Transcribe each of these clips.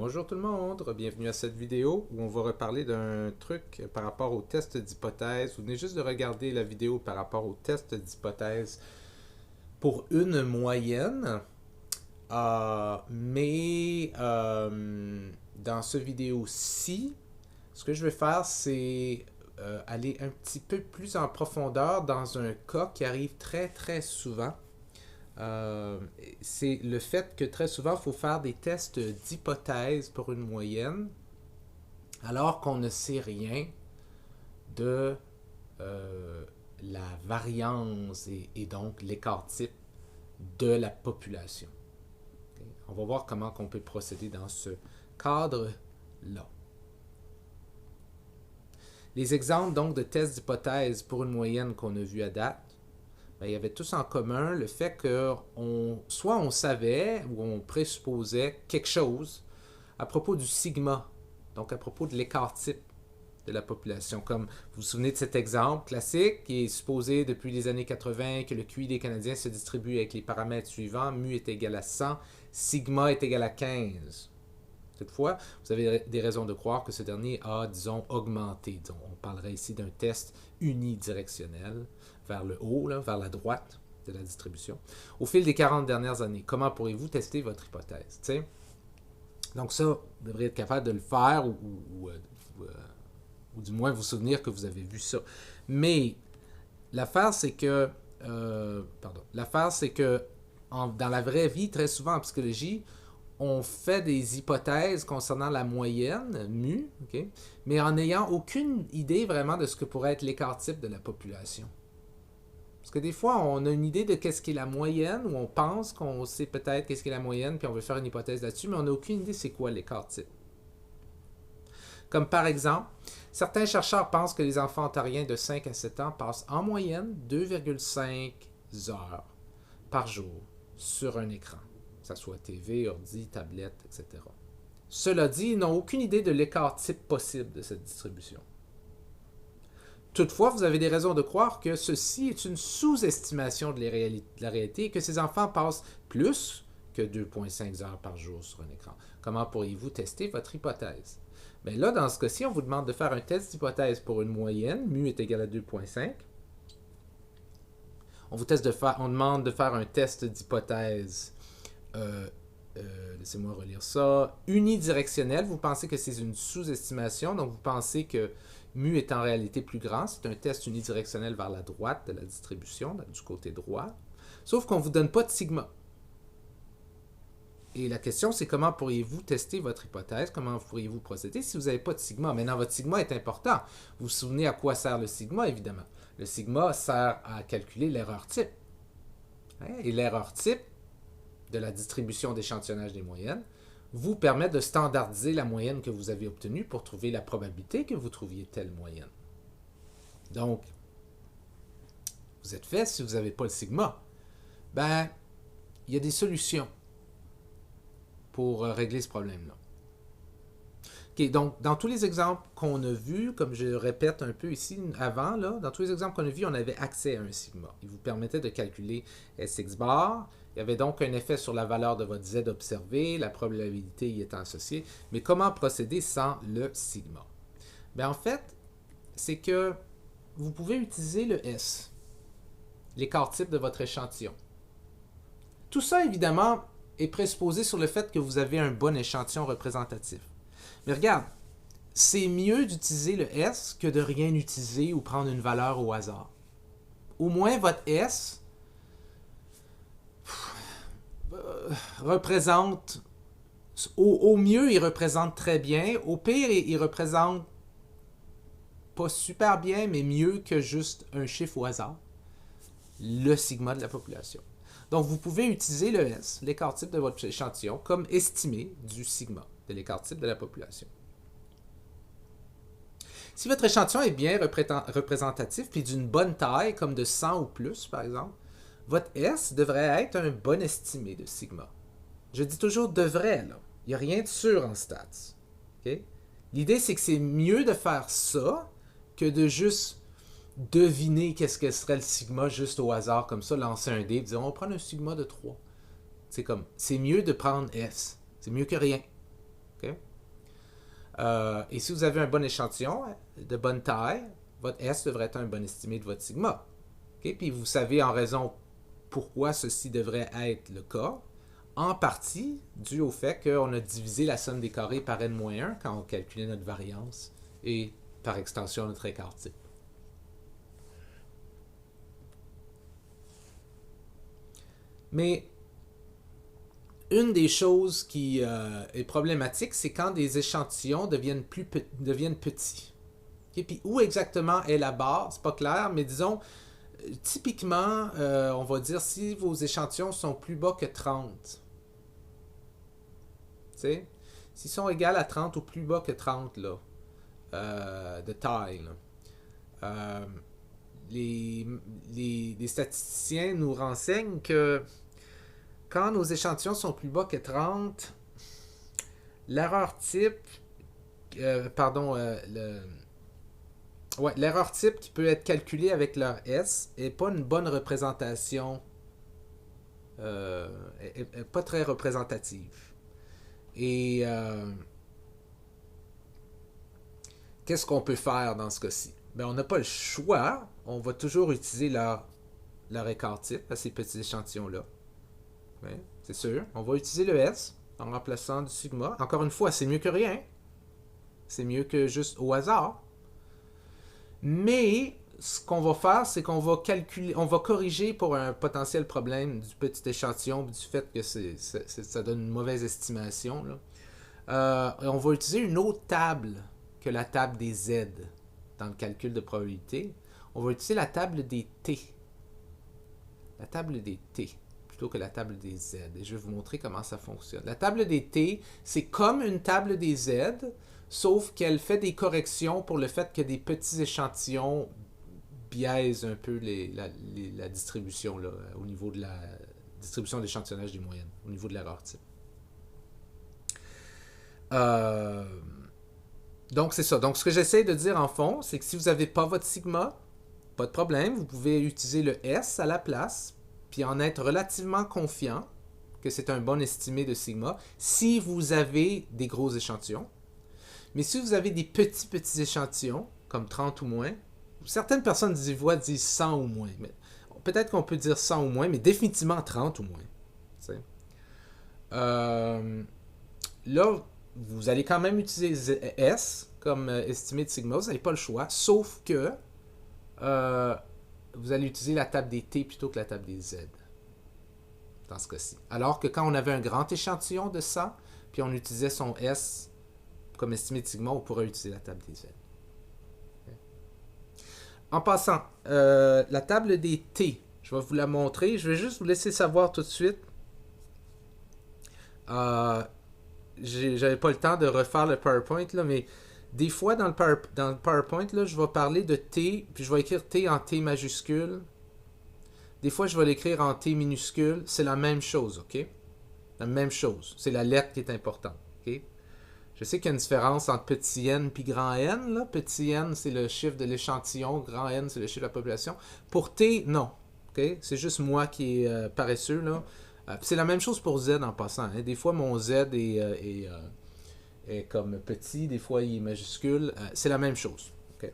Bonjour tout le monde, bienvenue à cette vidéo où on va reparler d'un truc par rapport au test d'hypothèse. Vous venez juste de regarder la vidéo par rapport au test d'hypothèse pour une moyenne. Dans ce vidéo-ci, ce que je vais faire, c'est aller un petit peu plus en profondeur dans un cas qui arrive très très souvent. C'est le fait que très souvent, il faut faire des tests d'hypothèse pour une moyenne, alors qu'on ne sait rien de la variance et donc l'écart type de la population. Okay? On va voir comment on peut procéder dans ce cadre-là. Les exemples donc de tests d'hypothèse pour une moyenne qu'on a vu à date, il y avait tous en commun le fait que soit on savait ou on présupposait quelque chose à propos du sigma, donc à propos de l'écart type de la population. Comme vous vous souvenez de cet exemple classique qui est supposé depuis les années 80 que le QI des Canadiens se distribue avec les paramètres suivants, mu est égal à 100, sigma est égal à 15. Toutefois, vous avez des raisons de croire que ce dernier a, disons, augmenté. On parlerait ici d'un test unidirectionnel vers le haut, là, vers la droite de la distribution. Au fil des 40 dernières années, comment pourriez-vous tester votre hypothèse? T'sais? Donc ça, vous devriez être capable de le faire ou du moins vous souvenir que vous avez vu ça. Mais l'affaire, c'est que, dans la vraie vie, très souvent en psychologie, on fait des hypothèses concernant la moyenne, mu, okay, mais en n'ayant aucune idée vraiment de ce que pourrait être l'écart type de la population. Parce que des fois, on a une idée de qu'est-ce qu'est la moyenne, ou on pense qu'on sait peut-être qu'est-ce qu'est la moyenne, puis on veut faire une hypothèse là-dessus, mais on n'a aucune idée c'est quoi l'écart type. Comme par exemple, certains chercheurs pensent que les enfants ontariens de 5 à 7 ans passent en moyenne 2,5 heures par jour sur un écran, que ce soit TV, ordi, tablette, etc. Cela dit, ils n'ont aucune idée de l'écart type possible de cette distribution. Toutefois, vous avez des raisons de croire que ceci est une sous-estimation de la réalité et que ces enfants passent plus que 2,5 heures par jour sur un écran. Comment pourriez-vous tester votre hypothèse? Bien là, dans ce cas-ci, on vous demande de faire un test d'hypothèse pour une moyenne, mu est égal à 2,5. On demande de faire un test d'hypothèse, laissez-moi relire ça, unidirectionnel. Vous pensez que c'est une sous-estimation, donc vous pensez que mu est en réalité plus grand. C'est un test unidirectionnel vers la droite de la distribution, du côté droit. Sauf qu'on ne vous donne pas de sigma. Et la question, c'est comment pourriez-vous tester votre hypothèse? Comment pourriez-vous procéder si vous n'avez pas de sigma? Maintenant, votre sigma est important. Vous vous souvenez à quoi sert le sigma, évidemment. Le sigma sert à calculer l'erreur type. Et l'erreur type de la distribution d'échantillonnage des moyennes vous permet de standardiser la moyenne que vous avez obtenue pour trouver la probabilité que vous trouviez telle moyenne. Donc, vous êtes fait si vous n'avez pas le sigma. Ben, il y a des solutions pour régler ce problème-là. Okay, donc, dans tous les exemples qu'on a vus, comme je répète un peu ici avant, là, dans tous les exemples qu'on a vus, on avait accès à un sigma. Il vous permettait de calculer Sx bar. Il y avait donc un effet sur la valeur de votre Z observé, la probabilité y étant associée. Mais comment procéder sans le sigma? Bien, en fait, c'est que vous pouvez utiliser le S, l'écart type de votre échantillon. Tout ça, évidemment, est présupposé sur le fait que vous avez un bon échantillon représentatif. Mais regarde, c'est mieux d'utiliser le S que de rien utiliser ou prendre une valeur au hasard. Au moins, votre S représente, au mieux, il représente très bien. Au pire, il représente pas super bien, mais mieux que juste un chiffre au hasard. Le sigma de la population. Donc, vous pouvez utiliser le S, l'écart type de votre échantillon, comme estimé du sigma de l'écart type de la population. Si votre échantillon est bien représentatif puis d'une bonne taille, comme de 100 ou plus, par exemple, votre S devrait être un bon estimé de sigma. Je dis toujours devrait, là. Il n'y a rien de sûr en stats. Okay? L'idée, c'est que c'est mieux de faire ça que de juste deviner qu'est-ce que serait le sigma juste au hasard, comme ça, lancer un dé et dire on va prendre un sigma de 3. C'est mieux de prendre S. C'est mieux que rien. OK? Et si vous avez un bon échantillon de bonne taille, votre S devrait être un bon estimé de votre sigma. OK? Puis vous savez en raison pourquoi ceci devrait être le cas, en partie dû au fait qu'on a divisé la somme des carrés par n-1 quand on calculait notre variance et par extension notre écart type. Mais une des choses qui est problématique, c'est quand des échantillons deviennent petits. Okay? Puis où exactement est la barre, c'est pas clair, mais disons, typiquement, on va dire si vos échantillons sont plus bas que 30. S'ils sont égaux à 30 ou plus bas que 30 là, de taille, là, les statisticiens nous renseignent que quand nos échantillons sont plus bas que 30, l'erreur type, l'erreur type qui peut être calculée avec leur S n'est pas une bonne représentation, est pas très représentative. Et qu'est-ce qu'on peut faire dans ce cas-ci? Ben, on n'a pas le choix. On va toujours utiliser leur écart type à ces petits échantillons-là. Ouais, c'est sûr. On va utiliser le S en remplaçant du sigma. Encore une fois, c'est mieux que rien. C'est mieux que juste au hasard. Mais ce qu'on va faire, c'est qu'on va calculer, on va corriger pour un potentiel problème du petit échantillon, du fait que ça donne une mauvaise estimation. Là. On va utiliser une autre table que la table des Z dans le calcul de probabilité. On va utiliser la table des T. La table des T plutôt que la table des Z. Et je vais vous montrer comment ça fonctionne. La table des T, c'est comme une table des Z, sauf qu'elle fait des corrections pour le fait que des petits échantillons biaisent un peu la distribution là, au niveau de la distribution d'échantillonnage des moyennes, au niveau de l'erreur type. Donc, c'est ça. Donc, ce que j'essaie de dire en fond, c'est que si vous n'avez pas votre sigma, pas de problème, vous pouvez utiliser le S à la place, puis en être relativement confiant que c'est un bon estimé de sigma si vous avez des gros échantillons. Mais si vous avez des petits échantillons, comme 30 ou moins, certaines personnes disent 100 ou moins. Peut-être qu'on peut dire 100 ou moins, mais définitivement 30 ou moins. Là, vous allez quand même utiliser S comme estimé de sigma, vous n'avez pas le choix, sauf que vous allez utiliser la table des T plutôt que la table des Z dans ce cas-ci. Alors que quand on avait un grand échantillon de 100, puis on utilisait son S comme estimé de sigma, on pourrait utiliser la table des Z. Okay. En passant, la table des T, je vais vous la montrer. Je vais juste vous laisser savoir tout de suite. J'avais pas le temps de refaire le PowerPoint, là, mais des fois dans le PowerPoint, là, je vais parler de T, puis je vais écrire T en T majuscule. Des fois, je vais l'écrire en T minuscule. C'est la même chose, OK? La même chose. C'est la lettre qui est importante, OK? Je sais qu'il y a une différence entre petit n et grand N. Là. Petit n, c'est le chiffre de l'échantillon. Grand N, c'est le chiffre de la population. Pour T, non. Okay? C'est juste moi qui est paresseux. Là. C'est la même chose pour Z en passant. Hein. Des fois, mon Z est comme petit. Des fois, il est majuscule. C'est la même chose. Okay?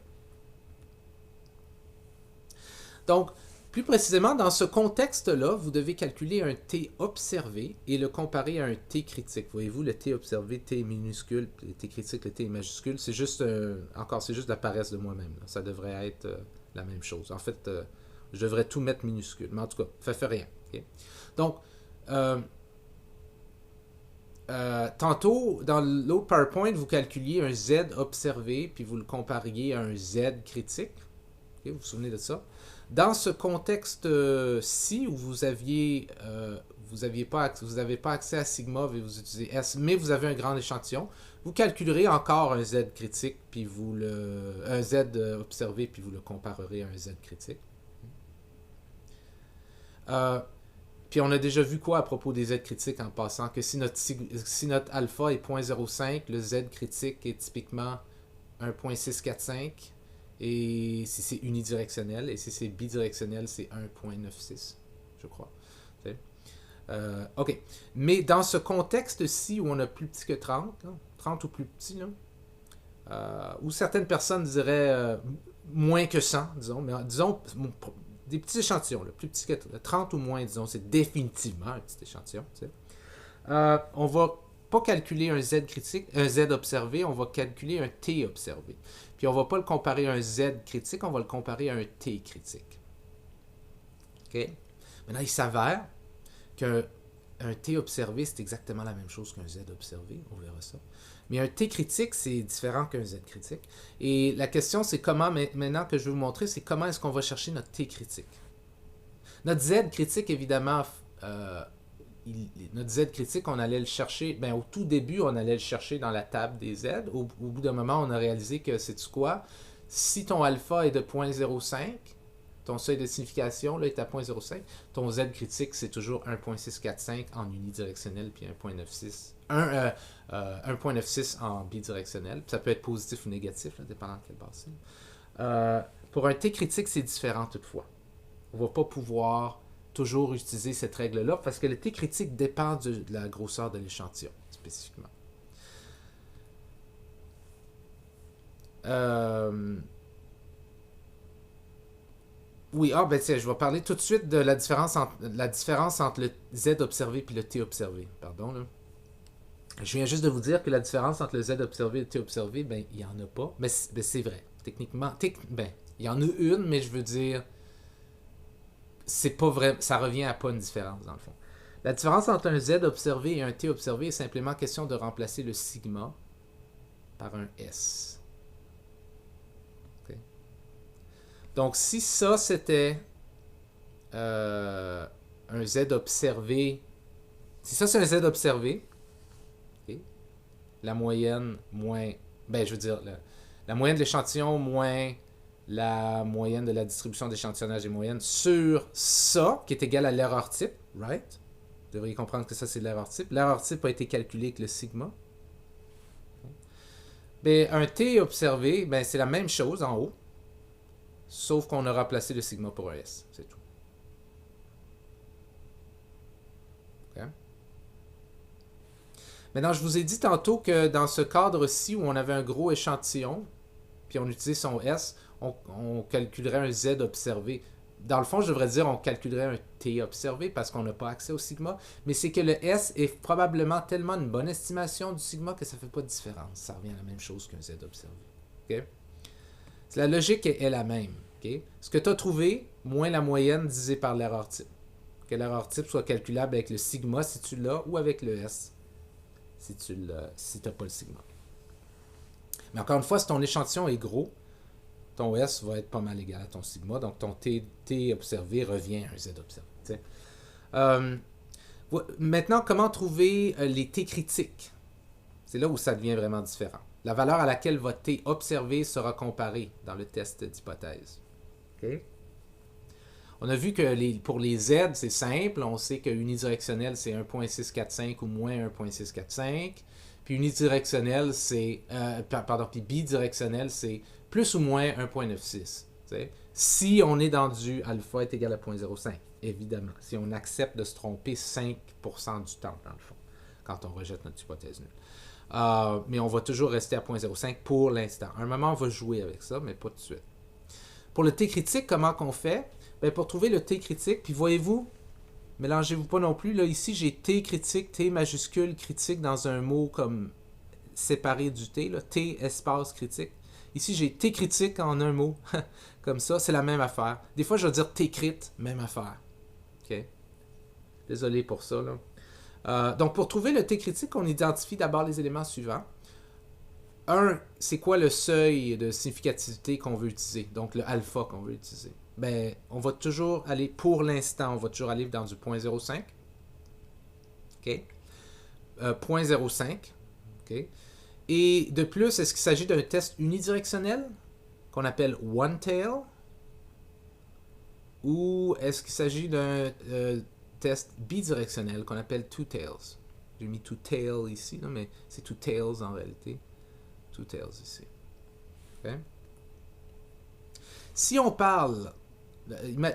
Donc, plus précisément, dans ce contexte-là, vous devez calculer un T observé et le comparer à un T critique. Voyez-vous, le T observé, T minuscule, le T critique, le T majuscule, c'est juste, c'est juste la paresse de moi-même. Là. Ça devrait être la même chose. En fait, je devrais tout mettre minuscule. Mais en tout cas, ça fait rien. Okay? Donc, tantôt, dans l'autre PowerPoint, vous calculiez un Z observé, puis vous le compariez à un Z critique. Okay? Vous vous souvenez de ça? Dans ce contexte-ci où vous n'avez pas accès à sigma et vous utilisez S, mais vous avez un grand échantillon, vous calculerez encore un Z critique, puis un Z observé, puis vous le comparerez à un Z critique. Puis on a déjà vu quoi à propos des Z critiques en passant? Que si notre alpha est 0.05, le Z critique est typiquement 1.645. Et si c'est unidirectionnel, et si c'est bidirectionnel, c'est 1.96, je crois. OK. Mais dans ce contexte-ci où on a plus petit que 30, là, 30 ou plus petit, là, où certaines personnes diraient moins que 100, disons, mais disons des petits échantillons, là, plus petits que 30 ou moins, disons, c'est définitivement un petit échantillon. Tu sais. On va pas calculer un Z critique, un Z observé, on va calculer un T observé. Puis on va pas le comparer à un Z critique, on va le comparer à un T critique. OK? Maintenant, il s'avère qu'un T observé, c'est exactement la même chose qu'un Z observé, on verra ça. Mais un T critique, c'est différent qu'un Z critique. Et la question, c'est comment, maintenant que je vais vous montrer, c'est comment est-ce qu'on va chercher notre T critique. Notre Z critique, évidemment, notre Z critique, on allait le chercher, ben, au tout début, on allait le chercher dans la table des Z. Au bout d'un moment, on a réalisé que, sais-tu quoi, si ton alpha est de 0.05, ton seuil de signification là, est à 0.05, ton Z critique, c'est toujours 1.645 en unidirectionnel, puis 1.96 en bidirectionnel. Puis ça peut être positif ou négatif, là, dépendant de quel base c'est. Pour un T critique, c'est différent toutefois. On ne va pas pouvoir toujours utiliser cette règle-là parce que le T critique dépend de la grosseur de l'échantillon, spécifiquement. Oui, ben tiens, je vais parler tout de suite de la différence entre le Z observé et le T observé. Pardon, là. Je viens juste de vous dire que la différence entre le Z observé et le T observé, ben, il n'y en a pas. Mais c'est vrai. Techniquement, ben, il y en a une, mais je veux dire, c'est pas vrai, ça revient à pas une différence, dans le fond. La différence entre un Z observé et un T observé est simplement question de remplacer le sigma par un S. Okay. Donc, si ça, c'était un Z observé, si ça, c'est un Z observé, okay, la moyenne moins, ben, je veux dire, la moyenne de l'échantillon moins la moyenne de la distribution d'échantillonnage des moyennes sur ça, qui est égal à l'erreur type, right? Vous devriez comprendre que ça, c'est l'erreur type. L'erreur type a été calculée avec le sigma. Ben, un T observé, ben, c'est la même chose en haut, sauf qu'on a remplacé le sigma pour un S. C'est tout. Okay. Maintenant, je vous ai dit tantôt que dans ce cadre-ci où on avait un gros échantillon, puis on utilisait son S, on calculerait un Z observé. Dans le fond, je devrais dire on calculerait un T observé parce qu'on n'a pas accès au sigma, mais c'est que le S est probablement tellement une bonne estimation du sigma que ça ne fait pas de différence. Ça revient à la même chose qu'un Z observé. Okay? La logique est la même. Okay? Ce que tu as trouvé, moins la moyenne divisé par l'erreur type. Que l'erreur type soit calculable avec le sigma si tu l'as ou avec le S si tu n'as pas le sigma. Mais encore une fois, si ton échantillon est gros, ton S va être pas mal égal à ton sigma, donc ton T observé revient à un Z observé. Maintenant, comment trouver les T critiques? C'est là où ça devient vraiment différent. La valeur à laquelle votre T observé sera comparé dans le test d'hypothèse. Okay? On a vu que pour les Z, c'est simple. On sait que unidirectionnel, c'est 1.645 ou moins 1.645. Puis unidirectionnel, c'est... puis bidirectionnel, c'est plus ou moins 1.96. Si on est dans du alpha est égal à 0.05, évidemment. Si on accepte de se tromper 5% du temps, dans le fond, quand on rejette notre hypothèse nulle. Mais on va toujours rester à 0.05 pour l'instant. À un moment, on va jouer avec ça, mais pas tout de suite. Pour le T critique, comment qu'on fait? Ben, pour trouver le T critique, puis voyez-vous, mélangez-vous pas non plus. Là, ici, j'ai T critique, T majuscule critique dans un mot comme séparé du T, là, T espace critique. Ici, j'ai T critique en un mot, comme ça, c'est la même affaire. Des fois, je vais dire T crit, même affaire. OK? Désolé pour ça, là. Donc, pour trouver le T critique, on identifie d'abord les éléments suivants. Un, c'est quoi le seuil de significativité qu'on veut utiliser? Donc, le alpha qu'on veut utiliser. Ben, on va toujours aller, pour l'instant, on va toujours aller dans du 0.05. OK? 0.05. OK? Et de plus, est-ce qu'il s'agit d'un test unidirectionnel qu'on appelle one tail? Ou est-ce qu'il s'agit d'un test bidirectionnel qu'on appelle two tails? J'ai mis two tail ici, là, mais c'est two tails en réalité. Two tails ici. Okay? Si on parle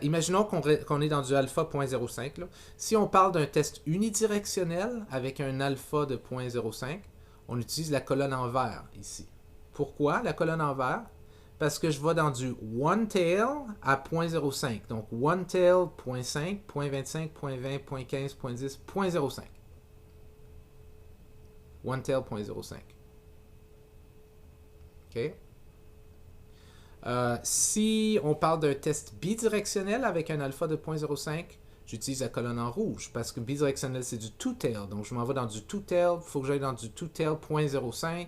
Imaginons qu'on est dans du alpha 0.05. Là. Si on parle d'un test unidirectionnel avec un alpha de 0.05, on utilise la colonne en vert ici. Pourquoi la colonne en vert? Parce que je vais dans du one tail à 0.05. Donc one tail 0.5, 0.25, 0.20, 0.15, 0.10, 0.05. One tail 0.05. OK? Si on parle d'un test bidirectionnel avec un alpha de 0.05, j'utilise la colonne en rouge parce que bidirectionnel c'est du two-tail. Donc je m'en vais dans du two-tail. Il faut que j'aille dans du two-tail 0.05.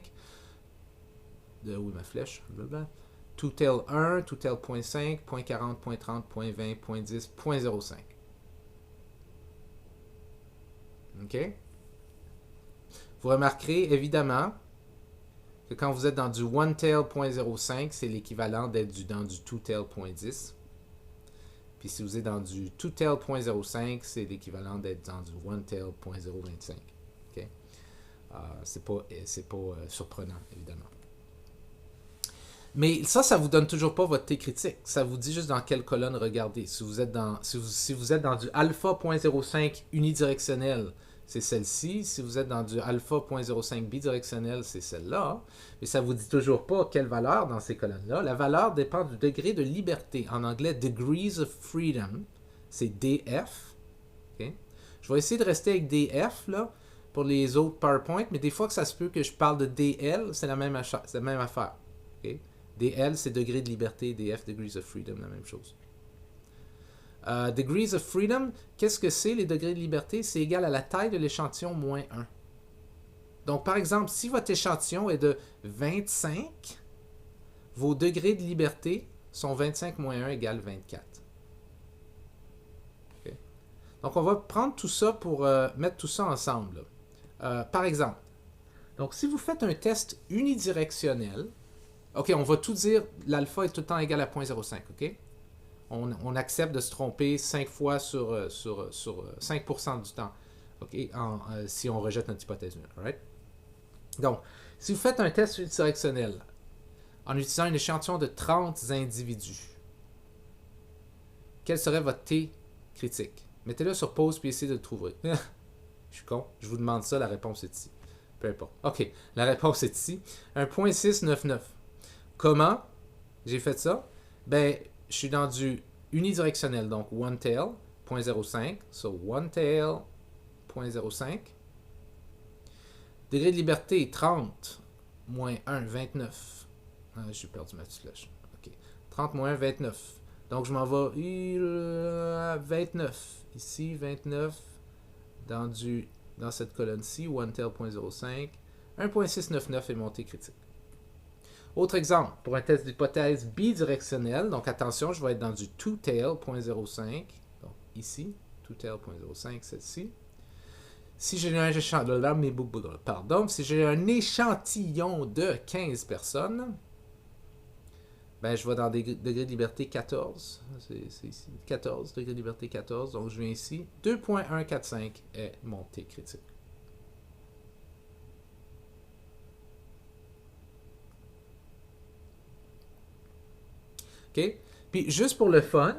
Où est ma flèche? Blablabla. Two-tail 1, two-tail 0.5, 0.40, 0.30, 0.20, 0.10, 0.05. OK? Vous remarquerez évidemment que quand vous êtes dans du one-tail 0.05, c'est l'équivalent d'être dans du two-tail 0.10. Puis si vous êtes dans du two-tail 0.05, c'est l'équivalent d'être dans du one-tail 0.025. Okay? C'est pas surprenant, évidemment. Mais ça vous donne toujours pas votre T critique. Ça vous dit juste dans quelle colonne regarder. Si vous êtes dans du alpha 0.05 unidirectionnel, c'est celle-ci. Si vous êtes dans du alpha 0.05 bidirectionnel, c'est celle-là. Mais ça ne vous dit toujours pas quelle valeur dans ces colonnes-là. La valeur dépend du degré de liberté. En anglais, degrees of freedom, c'est DF. Okay? Je vais essayer de rester avec DF là, pour les autres PowerPoint, mais des fois que ça se peut que je parle de DL, c'est la même affaire. Okay? DL, c'est degré de liberté. DF, degrees of freedom, la même chose. Degrees of freedom, qu'est-ce que c'est les degrés de liberté? C'est égal à la taille de l'échantillon moins 1. Donc, par exemple, si votre échantillon est de 25, vos degrés de liberté sont 25 moins 1 égale 24. Okay. Donc, on va prendre tout ça pour mettre tout ça ensemble. Par exemple, donc si vous faites un test unidirectionnel, OK, on va tout dire, l'alpha est tout le temps égal à 0.05, OK? On accepte de se tromper 5 fois sur 5% du temps, okay? Si on rejette notre hypothèse nulle. Right? Donc, si vous faites un test unidirectionnel en utilisant un échantillon de 30 individus, quel serait votre T critique? Mettez-le sur pause puis essayez de le trouver. Je suis con, je vous demande ça, la réponse est ici. Peu importe. OK, la réponse est ici. 1.699. Comment j'ai fait ça? Ben, je suis dans du unidirectionnel, donc one tail, 0.05. So, one tail, 0.05. Degré de liberté, 30, moins 1, 29. J'ai perdu ma petite flèche. OK. 30 moins 1, 29. Donc, je m'en vais à 29. Ici, 29. Dans cette colonne-ci, one tail, 0.05. 1.699 est mon T critique. Autre exemple, pour un test d'hypothèse bidirectionnel, donc attention, je vais être dans du two-tail 0.05, donc ici, two-tail 0.05, celle-ci. Si j'ai un échantillon de 15 personnes, ben je vais dans des degrés de liberté 14, c'est ici, 14, degrés de liberté 14, donc je viens ici, 2.145 est mon T critique. OK? Puis, juste pour le fun,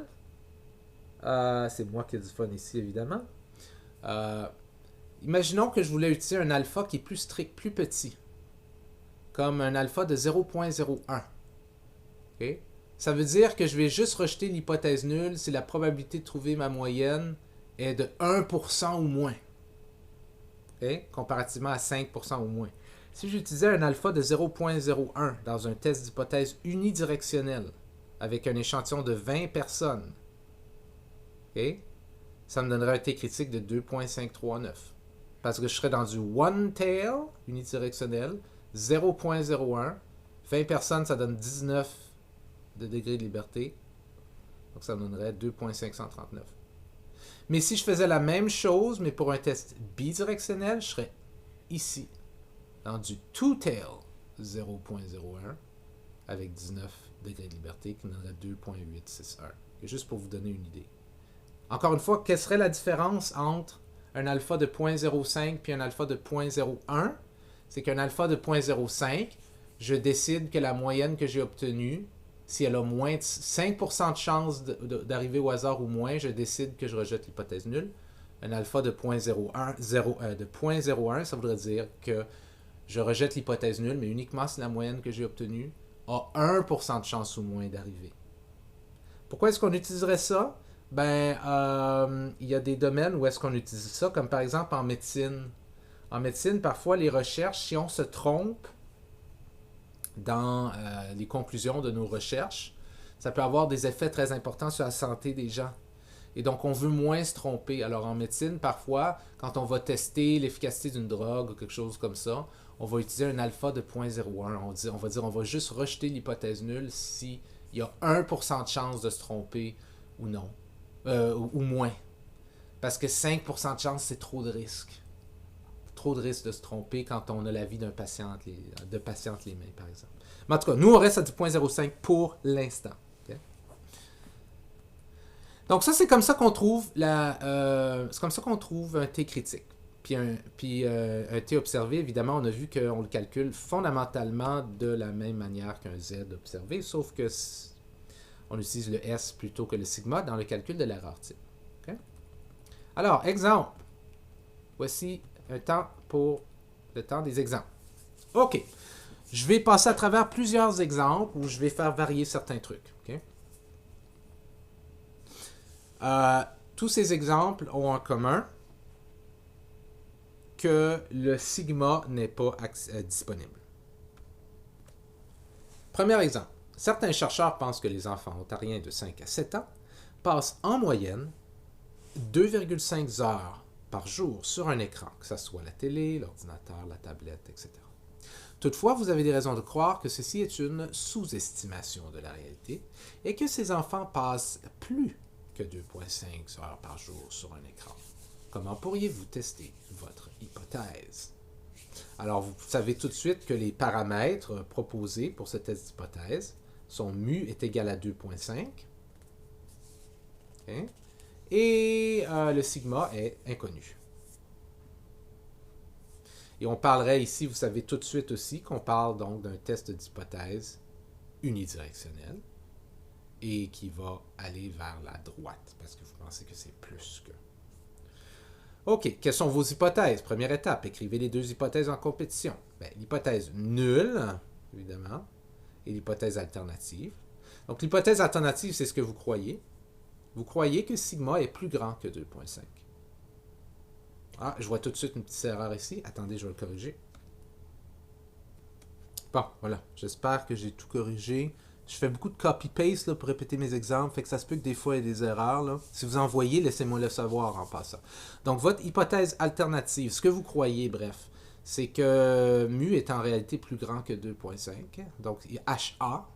c'est moi qui ai du fun ici, évidemment. Imaginons que je voulais utiliser un alpha qui est plus strict, plus petit. Comme un alpha de 0.01. OK? Ça veut dire que je vais juste rejeter l'hypothèse nulle si la probabilité de trouver ma moyenne est de 1% ou moins. OK? Comparativement à 5% ou moins. Si j'utilisais un alpha de 0.01 dans un test d'hypothèse unidirectionnel, avec un échantillon de 20 personnes, okay, ça me donnerait un T critique de 2.539. Parce que je serais dans du one tail unidirectionnel, 0.01. 20 personnes, ça donne 19 de degrés de liberté. Donc ça me donnerait 2.539. Mais si je faisais la même chose, mais pour un test bidirectionnel, je serais ici, dans du two-tail 0.01, avec 19 degrés de liberté, qui me donnerait 2.861. Juste pour vous donner une idée. Encore une fois, quelle serait la différence entre un alpha de 0.05 puis un alpha de 0.01? C'est qu'un alpha de 0.05, je décide que la moyenne que j'ai obtenue Si elle a moins de 5% de chance d'arriver au hasard ou moins, je décide que je rejette l'hypothèse nulle. Un alpha de 0.01, ça voudrait dire que je rejette l'hypothèse nulle, mais uniquement si la moyenne que j'ai obtenue a 1% de chance ou moins d'arriver. Pourquoi est-ce qu'on utiliserait ça? Il y a des domaines où est-ce qu'on utilise ça, comme par exemple en médecine. En médecine, parfois, les recherches, si on se trompe dans les conclusions de nos recherches, ça peut avoir des effets très importants sur la santé des gens. Et donc, on veut moins se tromper. Alors, en médecine, parfois, quand on va tester l'efficacité d'une drogue ou quelque chose comme ça, on va utiliser un alpha de 0.01. On va juste rejeter l'hypothèse nulle s'il y a 1% de chance de se tromper ou non, ou moins. Parce que 5% de chance, c'est trop de risques. Trop de risques de se tromper quand on a la vie de patiente les mains, par exemple. Mais en tout cas, nous, on reste à 0.05 pour l'instant. Okay? Donc ça, c'est comme ça qu'on trouve un T critique. Puis un T observé, évidemment, on a vu qu'on le calcule fondamentalement de la même manière qu'un Z observé, sauf que on utilise le S plutôt que le sigma dans le calcul de l'erreur type. Okay? Alors, exemple. Voici un temps pour le temps des exemples. OK. Je vais passer à travers plusieurs exemples où je vais faire varier certains trucs. Okay? Tous ces exemples ont en commun que le sigma n'est pas disponible. Premier exemple. Certains chercheurs pensent que les enfants ontariens de 5 à 7 ans passent en moyenne 2,5 heures par jour sur un écran, que ce soit la télé, l'ordinateur, la tablette, etc. Toutefois, vous avez des raisons de croire que ceci est une sous-estimation de la réalité et que ces enfants passent plus que 2,5 heures par jour sur un écran. Comment pourriez-vous tester votre hypothèse? Alors, vous savez tout de suite que les paramètres proposés pour ce test d'hypothèse sont mu est égal à 2,5. Okay? Et le sigma est inconnu. Et on parlerait ici, vous savez tout de suite aussi, qu'on parle donc d'un test d'hypothèse unidirectionnel et qui va aller vers la droite, parce que vous pensez que c'est plus que. OK, quelles sont vos hypothèses? Première étape, écrivez les deux hypothèses en compétition. L'hypothèse nulle, évidemment, et l'hypothèse alternative. Donc, l'hypothèse alternative, c'est ce que vous croyez. Vous croyez que sigma est plus grand que 2,5. Ah, je vois tout de suite une petite erreur ici. Attendez, je vais le corriger. Bon, voilà. J'espère que j'ai tout corrigé. Je fais beaucoup de copy-paste pour répéter mes exemples, fait que ça se peut que des fois il y ait des erreurs. Là. Si vous en voyez, laissez-moi le savoir en passant. Donc, votre hypothèse alternative, ce que vous croyez, bref, c'est que mu est en réalité plus grand que 2,5. Donc, HA.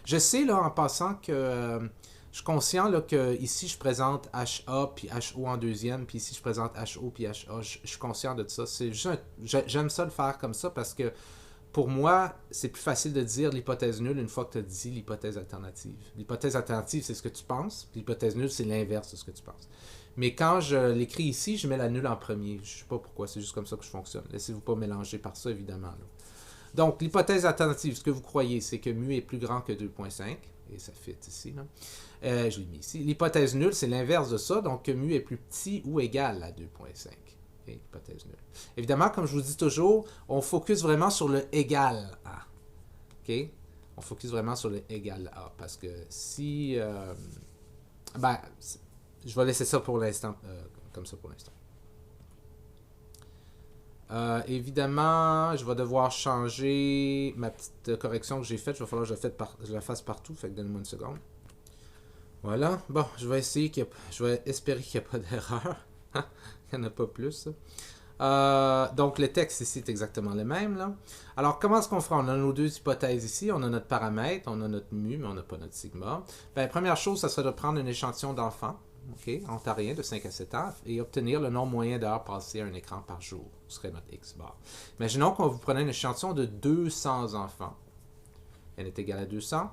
Je sais, là, en passant que je suis conscient là, que ici, je présente HA puis HO en deuxième, puis ici, je présente HO puis HA. Je suis conscient de ça. J'aime ça le faire comme ça parce que pour moi, c'est plus facile de dire l'hypothèse nulle une fois que tu as dit l'hypothèse alternative. L'hypothèse alternative, c'est ce que tu penses. L'hypothèse nulle, c'est l'inverse de ce que tu penses. Mais quand je l'écris ici, je mets la nulle en premier. Je ne sais pas pourquoi, c'est juste comme ça que je fonctionne. Laissez-vous pas mélanger par ça, évidemment. Là. Donc, l'hypothèse alternative, ce que vous croyez, c'est que mu est plus grand que 2,5. Et ça fit ici. Là. Je l'ai mis ici. L'hypothèse nulle, c'est l'inverse de ça. Donc, que mu est plus petit ou égal à 2,5. Okay, hypothèse nulle. Évidemment, comme je vous dis toujours, on focus vraiment sur le égal à. OK? On focus vraiment sur le égal à. Parce que si... je vais laisser ça pour l'instant. Comme ça pour l'instant. Évidemment, je vais devoir changer ma petite correction que j'ai faite. Il va falloir que je la fasse partout. Fait que donnez-moi une seconde. Voilà. Bon, je vais espérer qu'il n'y a pas d'erreur. Il n'y en a pas plus. Donc, le texte ici est exactement le même. Là. Alors, comment est-ce qu'on fera? On a nos deux hypothèses ici. On a notre paramètre, on a notre mu, mais on n'a pas notre sigma. Première chose, ça serait de prendre un échantillon d'enfants, ontariens de 5 à 7 ans, et obtenir le nombre moyen d'heures passées à un écran par jour. Ce serait notre X bar. Imaginons qu'on vous prenait un échantillon de 200 enfants. N est égal à 200.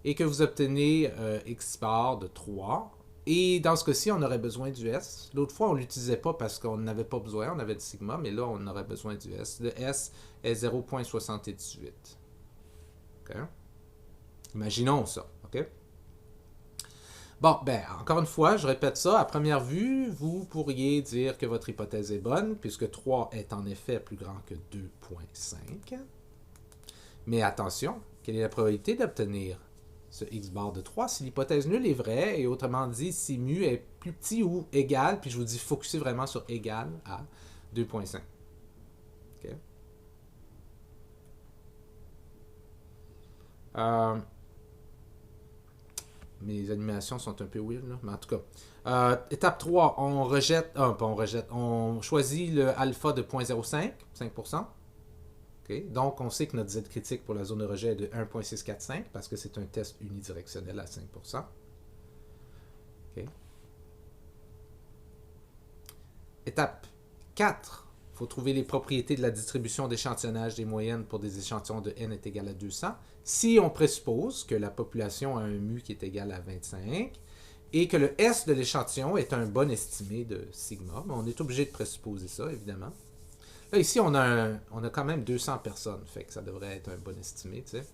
Et que vous obtenez X bar de 3. Et dans ce cas-ci, on aurait besoin du S. L'autre fois, on ne l'utilisait pas parce qu'on n'avait pas besoin, on avait du sigma, mais là, on aurait besoin du S. Le S est 0,78. Okay. Imaginons ça, OK? Bon, ben, encore une fois, je répète ça. À première vue, vous pourriez dire que votre hypothèse est bonne, puisque 3 est en effet plus grand que 2,5. Mais attention, quelle est la probabilité d'obtenir ce x bar de 3 si l'hypothèse nulle est vraie, et autrement dit, si mu est plus petit ou égal, puis je vous dis focuser vraiment sur égal à 2,5. OK? Mes animations sont un peu weird, là, mais en tout cas. Étape 3, on rejette, pas on rejette, on choisit le alpha de 0,05, 5%. Okay. Donc, on sait que notre Z critique pour la zone de rejet est de 1,645 parce que c'est un test unidirectionnel à 5%. Okay. Étape 4. Il faut trouver les propriétés de la distribution d'échantillonnage des moyennes pour des échantillons de n est égal à 200. Si on présuppose que la population a un mu qui est égal à 25 et que le S de l'échantillon est un bon estimé de sigma, on est obligé de présupposer ça, évidemment. Là, ici, on a quand même 200 personnes, fait que ça devrait être un bon estimé, tu sais.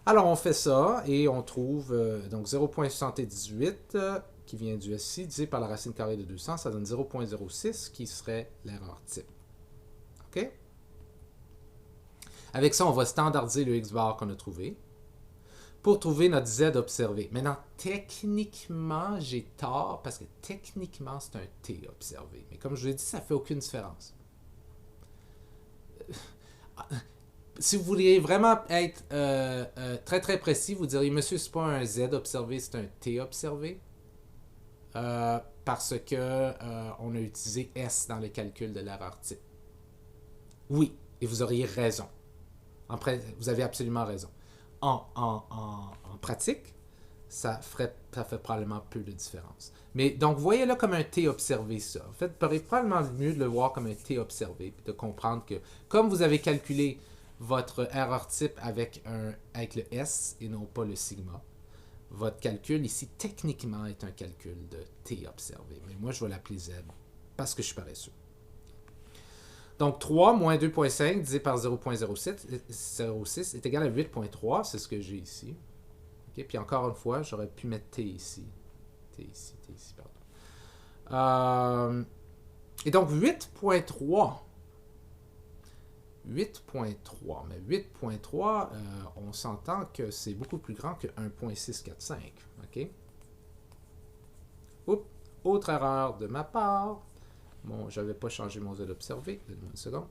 Alors, on fait ça et on trouve donc 0,78 qui vient du SI divisé par la racine carrée de 200, ça donne 0,06 qui serait l'erreur type. OK? Avec ça, on va standardiser le X-bar qu'on a trouvé pour trouver notre Z observé. Maintenant, techniquement, j'ai tort parce que techniquement, c'est un T observé. Mais comme je vous l'ai dit, ça ne fait aucune différence. Si vous vouliez vraiment être très très précis, vous diriez, monsieur, c'est pas un Z observé, c'est un T observé. Parce que on a utilisé S dans le calcul de l'erreur type. Oui, et vous auriez raison. Vous avez absolument raison. En pratique, ça fait probablement peu de différence. Mais donc, voyez-le comme un T observé, ça. En fait, il paraît probablement mieux de le voir comme un T observé, puis de comprendre que, comme vous avez calculé votre erreur type avec le S et non pas le sigma, votre calcul ici, techniquement, est un calcul de T observé. Mais moi, je vais l'appeler Z, parce que je suis paresseux. Donc, 3 moins 2,5 divisé par 0,06 est égal à 8,3. C'est ce que j'ai ici. Okay? Puis encore une fois, j'aurais pu mettre T ici. T ici, pardon. Et donc, 8,3. 8,3. Mais 8,3, on s'entend que c'est beaucoup plus grand que 1,645. OK? Oups, autre erreur de ma part. Bon, je n'avais pas changé mon Z observé. Donne-moi une seconde.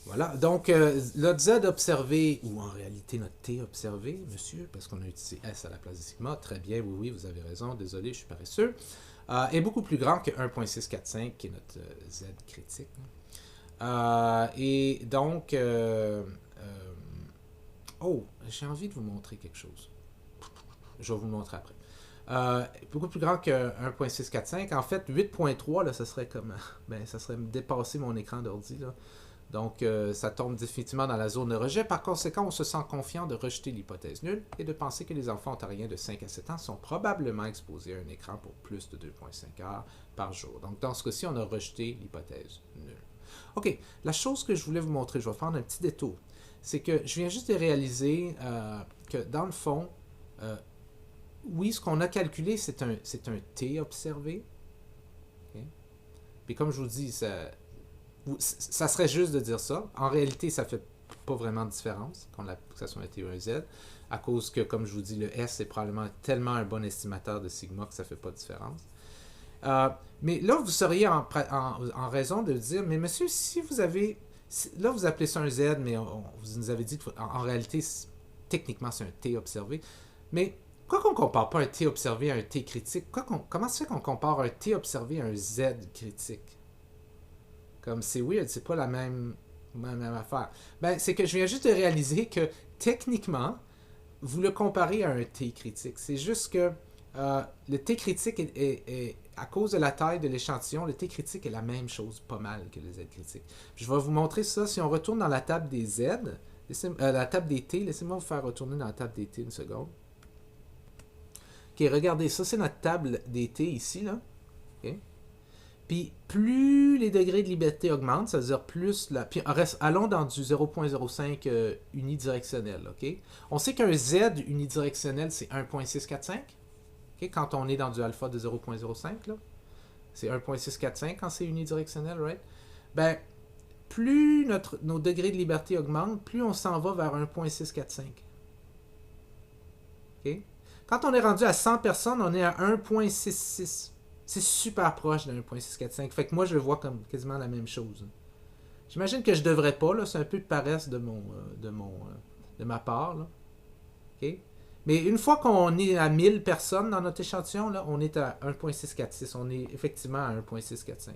Voilà, donc notre Z observé, ou en réalité notre T observé, monsieur, parce qu'on a utilisé S à la place de sigma, très bien, oui, vous avez raison, désolé, je suis paresseux, est beaucoup plus grand que 1,645, qui est notre Z critique. Et donc, oh, j'ai envie de vous montrer quelque chose. Je vais vous le montrer après. Beaucoup plus grand que 1.645. En fait, 8.3, là, ça serait comme. Ben, ça serait dépasser mon écran d'ordi, là. Donc, ça tombe définitivement dans la zone de rejet. Par conséquent, on se sent confiant de rejeter l'hypothèse nulle et de penser que les enfants ontariens de 5 à 7 ans sont probablement exposés à un écran pour plus de 2,5 heures par jour. Donc, dans ce cas-ci, on a rejeté l'hypothèse nulle. OK, la chose que je voulais vous montrer, je vais faire un petit détour, c'est que je viens juste de réaliser que, dans le fond, oui, ce qu'on a calculé, c'est un T observé. Okay? Puis comme je vous dis, ça serait juste de dire ça. En réalité, ça ne fait pas vraiment de différence que ça soit un T ou un Z, à cause que, comme je vous dis, le S est probablement tellement un bon estimateur de sigma que ça ne fait pas de différence. Mais là, vous seriez en raison de dire, mais monsieur, si vous avez... Là, vous appelez ça un Z, mais vous nous avez dit qu'en réalité, techniquement, c'est un T observé. Mais pourquoi qu'on ne compare pas un T observé à un T critique? Comment se fait qu'on compare un T observé à un Z critique? Comme c'est weird, c'est pas la même affaire. Ben, c'est que je viens juste de réaliser que techniquement, vous le comparez à un T critique. C'est juste que le T critique est à cause de la taille de l'échantillon, le T critique est la même chose pas mal que le Z critique. Je vais vous montrer ça. Si on retourne dans la table des Z, la table des T, laissez-moi vous faire retourner dans la table des T une seconde. Ok, regardez, ça c'est notre table des T ici, là. Okay. Puis plus les degrés de liberté augmentent, c'est-à-dire plus la... Puis allons dans du 0.05 unidirectionnel, OK? On sait qu'un Z unidirectionnel, c'est 1.645, OK? Quand on est dans du alpha de 0.05, là. C'est 1.645 quand c'est unidirectionnel, right? Ben, plus nos degrés de liberté augmentent, plus on s'en va vers 1.645. OK? Quand on est rendu à 100 personnes, on est à 1.66. C'est super proche de 1.645. Fait que moi, je le vois comme quasiment la même chose. J'imagine que je devrais pas, là. C'est un peu de paresse de ma part, là. OK? Mais une fois qu'on est à 1000 personnes dans notre échantillon, là, on est à 1.646. On est effectivement à 1.645.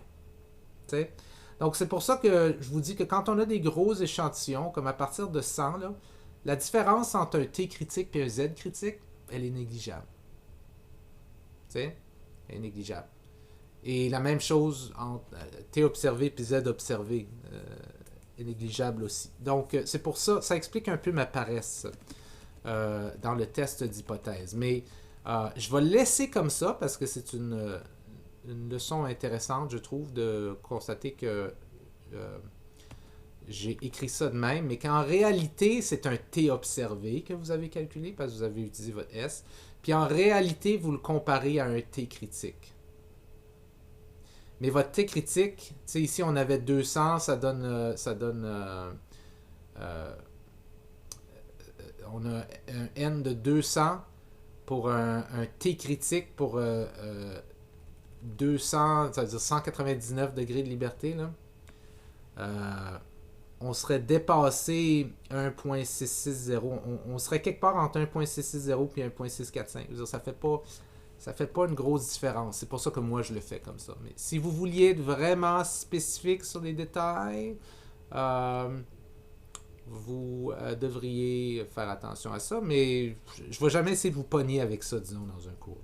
T'sais? Donc, c'est pour ça que je vous dis que quand on a des gros échantillons, comme à partir de 100, là, la différence entre un T critique et un Z critique, elle est négligeable. Elle est négligeable. Et la même chose entre T observé et Z observé est négligeable aussi. Donc, c'est pour ça, ça explique un peu ma paresse dans le test d'hypothèse. Mais je vais le laisser comme ça parce que c'est une leçon intéressante, je trouve, de constater que j'ai écrit ça de même, mais qu'en réalité, c'est un T observé que vous avez calculé parce que vous avez utilisé votre S. Puis en réalité, vous le comparez à un T critique. Mais votre T critique, ici on avait 200, ça donne on a un N de 200 pour un T critique pour 200, ça veut dire 199 degrés de liberté, là. On serait dépassé 1.660. On serait quelque part entre 1.660 et 1.645. Ça fait pas une grosse différence. C'est pour ça que moi, je le fais comme ça. Mais si vous vouliez être vraiment spécifique sur les détails, vous devriez faire attention à ça. Mais je ne vais jamais essayer de vous pogner avec ça, disons, dans un cours.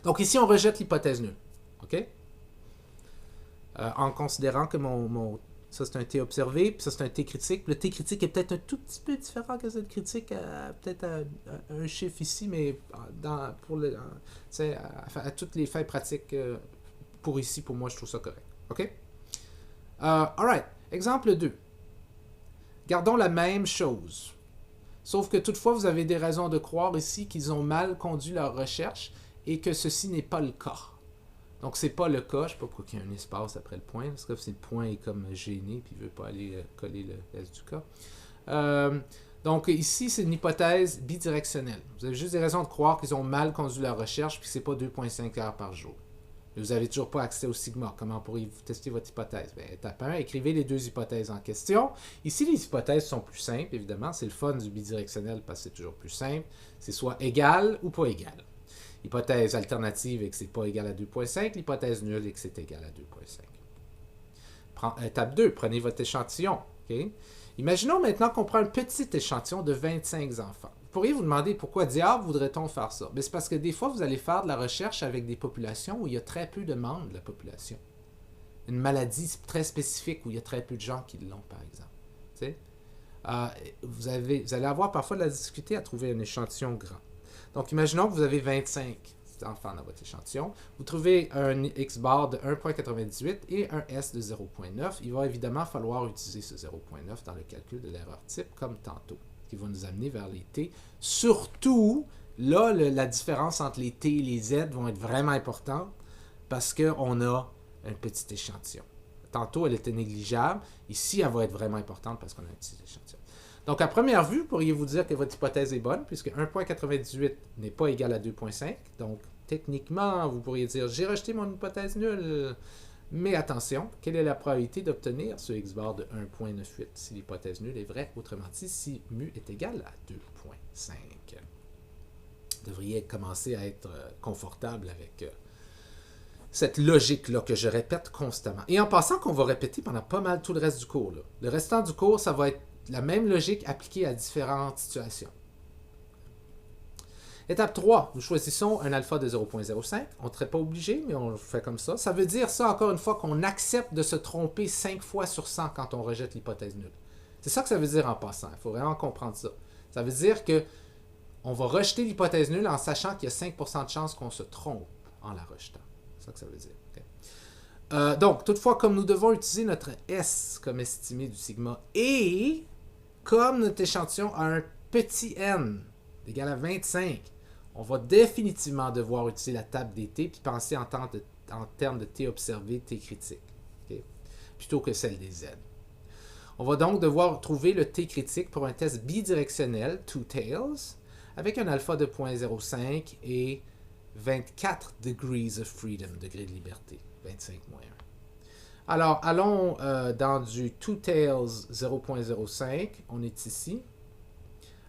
Donc ici, on rejette l'hypothèse nulle. OK? En considérant que ça c'est un T observé, puis ça c'est un T critique. Le T critique est peut-être un tout petit peu différent que Z critique, peut-être à un chiffre ici, mais à toutes les fins pratiques, pour ici, pour moi, je trouve ça correct. OK? Alright. Exemple 2. Gardons la même chose. Sauf que toutefois, vous avez des raisons de croire ici qu'ils ont mal conduit leur recherche et que ceci n'est pas le cas. Donc, c'est pas le cas. Je ne sais pas pourquoi il y a un espace après le point. Parce que le point est comme gêné puis il ne veut pas aller coller le reste du cas. Donc, ici, c'est une hypothèse bidirectionnelle. Vous avez juste des raisons de croire qu'ils ont mal conduit leur recherche puis que ce n'est pas 2,5 heures par jour. Mais vous n'avez toujours pas accès au sigma. Comment pourriez-vous tester votre hypothèse? Bien, étape 1, écrivez les deux hypothèses en question. Ici, les hypothèses sont plus simples, évidemment. C'est le fun du bidirectionnel parce que c'est toujours plus simple. C'est soit égal ou pas égal. Hypothèse alternative et que c'est pas égal à 2.5, l'hypothèse nulle et que c'est égal à 2.5. Étape 2, prenez votre échantillon. Okay? Imaginons maintenant qu'on prend un petit échantillon de 25 enfants. Vous pourriez vous demander pourquoi diable voudrait-on faire ça? C'est parce que des fois, vous allez faire de la recherche avec des populations où il y a très peu de membres de la population. Une maladie très spécifique où il y a très peu de gens qui l'ont, par exemple. Vous allez avoir parfois de la difficulté à trouver un échantillon grand. Donc, imaginons que vous avez 25 enfants dans votre échantillon. Vous trouvez un X-bar de 1.98 et un S de 0.9. Il va évidemment falloir utiliser ce 0.9 dans le calcul de l'erreur type, comme tantôt, qui va nous amener vers les T. Surtout, là, la différence entre les T et les Z vont être vraiment importantes parce qu'on a un petit échantillon. Tantôt, elle était négligeable. Ici, elle va être vraiment importante parce qu'on a un petit échantillon. Donc, à première vue, pourriez-vous dire que votre hypothèse est bonne, puisque 1.98 n'est pas égal à 2.5. Donc, techniquement, vous pourriez dire, j'ai rejeté mon hypothèse nulle. Mais attention, quelle est la probabilité d'obtenir ce X-bar de 1.98 si l'hypothèse nulle est vraie? Autrement dit, si mu est égal à 2.5. Vous devriez commencer à être confortable avec cette logique-là que je répète constamment. Et en passant qu'on va répéter pendant pas mal tout le reste du cours. Là. Le restant du cours, ça va être la même logique appliquée à différentes situations. Étape 3, nous choisissons un alpha de 0.05. On ne serait pas obligé, mais on le fait comme ça. Ça veut dire ça, encore une fois, qu'on accepte de se tromper 5 fois sur 100 quand on rejette l'hypothèse nulle. C'est ça que ça veut dire en passant. Il faut vraiment comprendre ça. Ça veut dire que on va rejeter l'hypothèse nulle en sachant qu'il y a 5% de chances qu'on se trompe en la rejetant. C'est ça que ça veut dire. Okay. Donc, toutefois, comme nous devons utiliser notre S comme estimé du sigma et comme notre échantillon a un petit n égal à 25, on va définitivement devoir utiliser la table des t puis penser en termes de t observé, t critique, okay, plutôt que celle des z. On va donc devoir trouver le t critique pour un test bidirectionnel, two tails, avec un alpha de 0.05 et 24 degrees of freedom, degrés de liberté, 25 moins 1. Alors, allons dans du two tails 0.05, on est ici.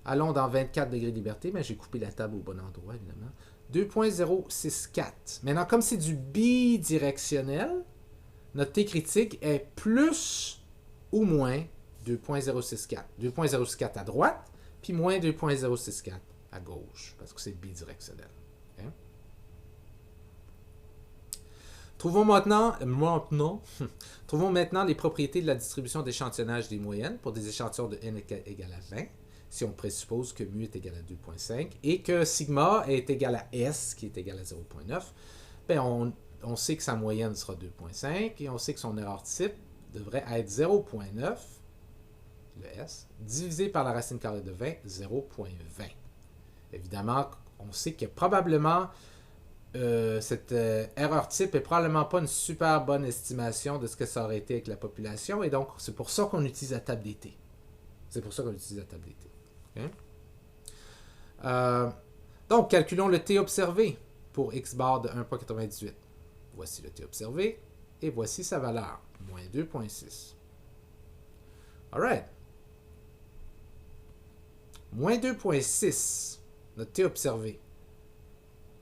Allons dans 24 degrés de liberté, mais j'ai coupé la table au bon endroit, évidemment. 2.064. Maintenant, comme c'est du bidirectionnel, notre T critique est plus ou moins 2.064. 2.064 à droite, puis moins 2.064 à gauche, parce que c'est bidirectionnel. Okay? Trouvons maintenant les propriétés de la distribution d'échantillonnage des moyennes pour des échantillons de n égale à 20, si on présuppose que mu est égal à 2.5 et que sigma est égal à S, qui est égal à 0.9, ben on sait que sa moyenne sera 2.5 et on sait que son erreur type devrait être 0.9, le S, divisé par la racine carrée de 20, 0.20. Évidemment, on sait que probablement cette erreur type n'est probablement pas une super bonne estimation de ce que ça aurait été avec la population, et donc c'est pour ça qu'on utilise la table des t. C'est pour ça qu'on utilise la table des t. Okay? Donc, calculons le t observé pour x bar de 1.98. Voici le t observé, et voici sa valeur, moins 2.6. Alright. Moins 2.6, notre t observé,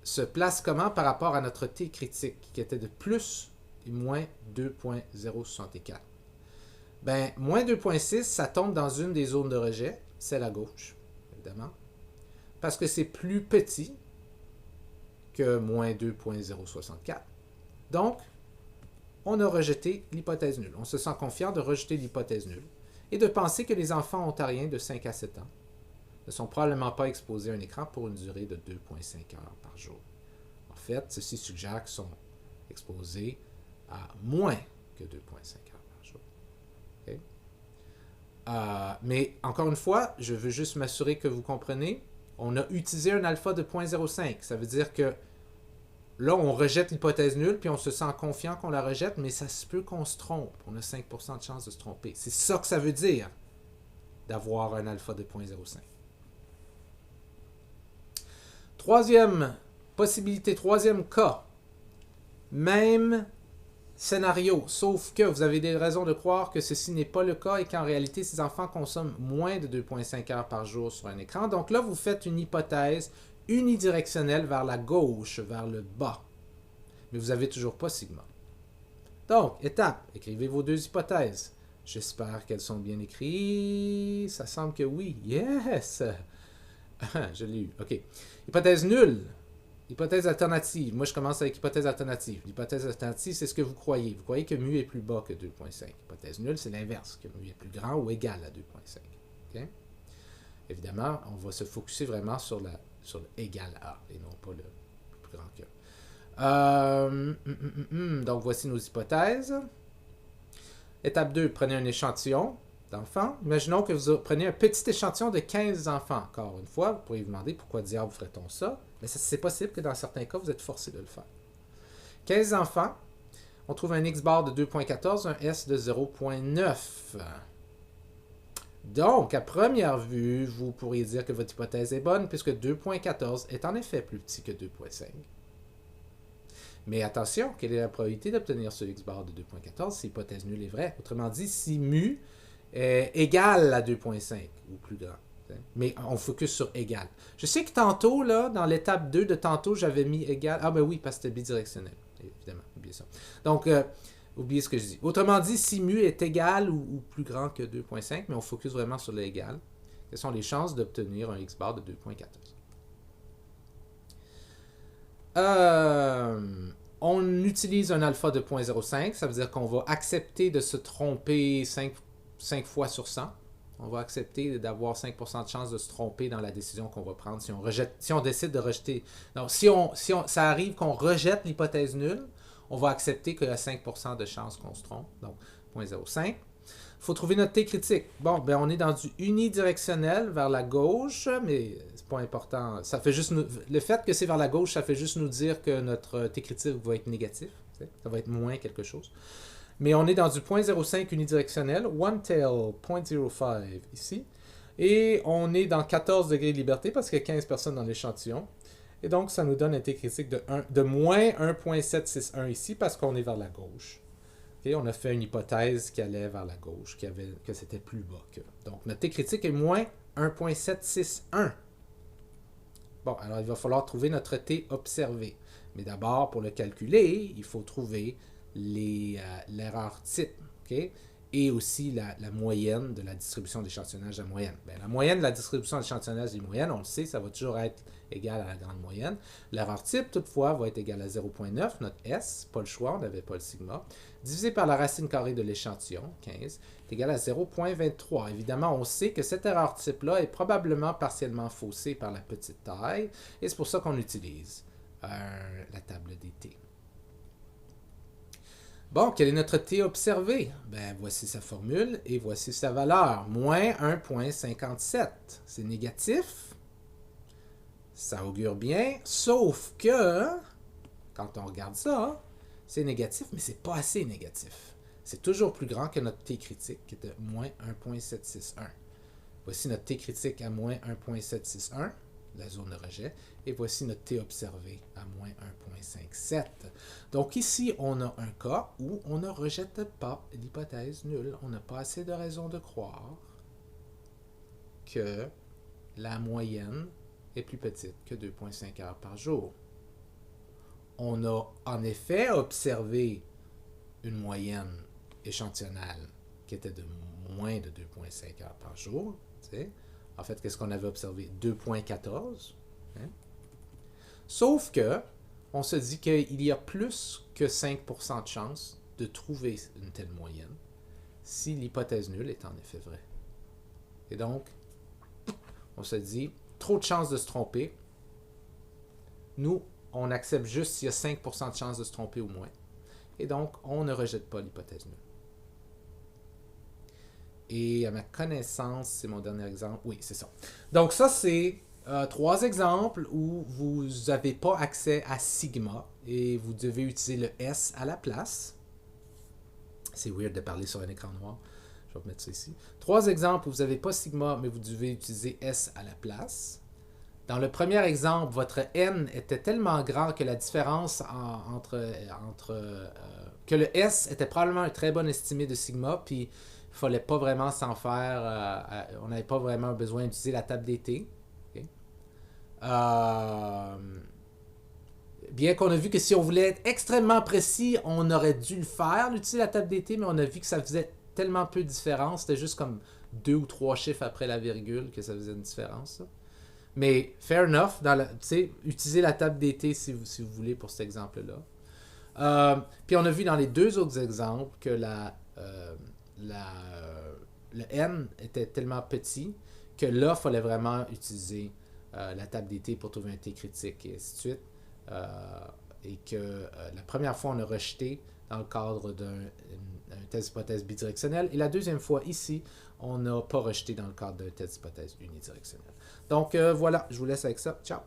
se place comment par rapport à notre t critique, qui était de plus et moins 2.064? Ben, moins 2.6, ça tombe dans une des zones de rejet, celle à gauche, évidemment, parce que c'est plus petit que moins 2.064. Donc, on a rejeté l'hypothèse nulle. On se sent confiant de rejeter l'hypothèse nulle et de penser que les enfants ontariens de 5 à 7 ans ne sont probablement pas exposés à un écran pour une durée de 2,5 heures par jour. En fait, ceci suggère qu'ils sont exposés à moins que 2,5 heures par jour. Okay? Mais encore une fois, je veux juste m'assurer que vous comprenez. On a utilisé un alpha de 0.05. Ça veut dire que là, on rejette l'hypothèse nulle, puis on se sent confiant qu'on la rejette, mais ça se peut qu'on se trompe. On a 5% de chance de se tromper. C'est ça que ça veut dire d'avoir un alpha de 0.05. Troisième possibilité, troisième cas. Même scénario, sauf que vous avez des raisons de croire que ceci n'est pas le cas et qu'en réalité, ces enfants consomment moins de 2,5 heures par jour sur un écran. Donc là, vous faites une hypothèse unidirectionnelle vers la gauche, vers le bas. Mais vous n'avez toujours pas sigma. Donc, étape, écrivez vos deux hypothèses. J'espère qu'elles sont bien écrites. Ça semble que oui. Yes! Je l'ai eu. OK. Hypothèse nulle. Hypothèse alternative. Moi, je commence avec hypothèse alternative. L'hypothèse alternative, c'est ce que vous croyez. Vous croyez que mu est plus bas que 2,5. Hypothèse nulle, c'est l'inverse, que mu est plus grand ou égal à 2,5. Okay? Évidemment, on va se focusser vraiment sur le égal à et non pas le plus grand que. Donc, voici nos hypothèses. Étape 2, prenez un échantillon d'enfants. Imaginons que vous prenez un petit échantillon de 15 enfants. Encore une fois, vous pourriez vous demander pourquoi diable ferait-on ça? Mais c'est possible que dans certains cas, vous êtes forcé de le faire. 15 enfants, on trouve un X-bar de 2.14, un S de 0.9. Donc, à première vue, vous pourriez dire que votre hypothèse est bonne puisque 2.14 est en effet plus petit que 2.5. Mais attention, quelle est la probabilité d'obtenir ce X-bar de 2.14 si l'hypothèse nulle est vraie? Autrement dit, si mu est égal à 2.5 ou plus grand. Mais on focus sur égal. Je sais que tantôt, là, dans l'étape 2 de tantôt, j'avais mis égal. Ah ben oui, parce que c'était bidirectionnel. Évidemment, oubliez ça. Donc, oubliez ce que je dis. Autrement dit, si mu est égal ou plus grand que 2.5, mais on focus vraiment sur l'égal, quelles sont les chances d'obtenir un X-bar de 2.14? On utilise un alpha de 0.05, ça veut dire qu'on va accepter de se tromper 5 fois sur 100. On va accepter d'avoir 5% de chance de se tromper dans la décision qu'on va prendre si on décide de rejeter. Donc, ça arrive qu'on rejette l'hypothèse nulle, on va accepter qu'il y a 5% de chances qu'on se trompe. Donc, 0.05. Il faut trouver notre T critique. Bon, ben on est dans du unidirectionnel vers la gauche, mais c'est pas important. Ça fait juste le fait que c'est vers la gauche, ça fait juste nous dire que notre T critique va être négatif. Ça va être moins quelque chose. Mais on est dans du 0.05 unidirectionnel, one tail 0.05 ici. Et on est dans 14 degrés de liberté parce qu'il y a 15 personnes dans l'échantillon. Et donc, ça nous donne un T critique de moins 1.761 ici parce qu'on est vers la gauche. Okay, on a fait une hypothèse qui allait vers la gauche, que c'était plus bas que. Donc, notre T critique est moins 1.761. Bon, alors il va falloir trouver notre T observé. Mais d'abord, pour le calculer, il faut trouver l'erreur type. Okay? Et aussi la moyenne de la distribution d'échantillonnage de la moyenne. Bien, la moyenne de la distribution d'échantillonnage des moyennes, on le sait, ça va toujours être égal à la grande moyenne. L'erreur type, toutefois, va être égale à 0.9, notre S, pas le choix, on n'avait pas le sigma, divisé par la racine carrée de l'échantillon, 15, est égal à 0.23. Évidemment, on sait que cette erreur type-là est probablement partiellement faussée par la petite taille, et c'est pour ça qu'on utilise la table des T. Bon, quel est notre T observé? Ben, voici sa formule et voici sa valeur. Moins 1.57. C'est négatif. Ça augure bien. Sauf que, quand on regarde ça, c'est négatif, mais c'est pas assez négatif. C'est toujours plus grand que notre T critique, qui était moins 1.761. Voici notre T critique à moins 1.761. La zone de rejet, et voici notre T observé à moins 1.57. Donc ici, on a un cas où on ne rejette pas l'hypothèse nulle. On n'a pas assez de raison de croire que la moyenne est plus petite que 2.5 heures par jour. On a en effet observé une moyenne échantillonnale qui était de moins de 2.5 heures par jour, tu sais. En fait, qu'est-ce qu'on avait observé? 2.14. Hein? Sauf que, on se dit qu'il y a plus que 5% de chance de trouver une telle moyenne si l'hypothèse nulle est en effet vraie. Et donc, on se dit, trop de chances de se tromper. Nous, on accepte juste s'il y a 5% de chance de se tromper ou moins. Et donc, on ne rejette pas l'hypothèse nulle. Et à ma connaissance, c'est mon dernier exemple. Oui, c'est ça. Donc ça, c'est 3 exemples où vous n'avez pas accès à sigma et vous devez utiliser le S à la place. C'est weird de parler sur un écran noir. Je vais mettre ça ici. 3 exemples où vous n'avez pas sigma, mais vous devez utiliser S à la place. Dans le premier exemple, votre N était tellement grand que la différence que le S était probablement un très bon estimé de sigma, puis il ne fallait pas vraiment s'en faire, on n'avait pas vraiment besoin d'utiliser la table des T. Okay. Bien qu'on a vu que si on voulait être extrêmement précis, on aurait dû le faire, utiliser la table des T, mais on a vu que ça faisait tellement peu de différence, c'était juste comme 2 ou 3 chiffres après la virgule que ça faisait une différence. Ça. Mais fair enough, utilisez la table des T si vous voulez pour cet exemple-là. Puis on a vu dans les 2 autres exemples que le N était tellement petit que là, il fallait vraiment utiliser la table des T pour trouver un T critique et ainsi de suite. Et que la première fois, on a rejeté dans le cadre d'un test d'hypothèse bidirectionnel. Et la deuxième fois, ici, on n'a pas rejeté dans le cadre d'un test d'hypothèse unidirectionnel. Donc voilà, je vous laisse avec ça. Ciao!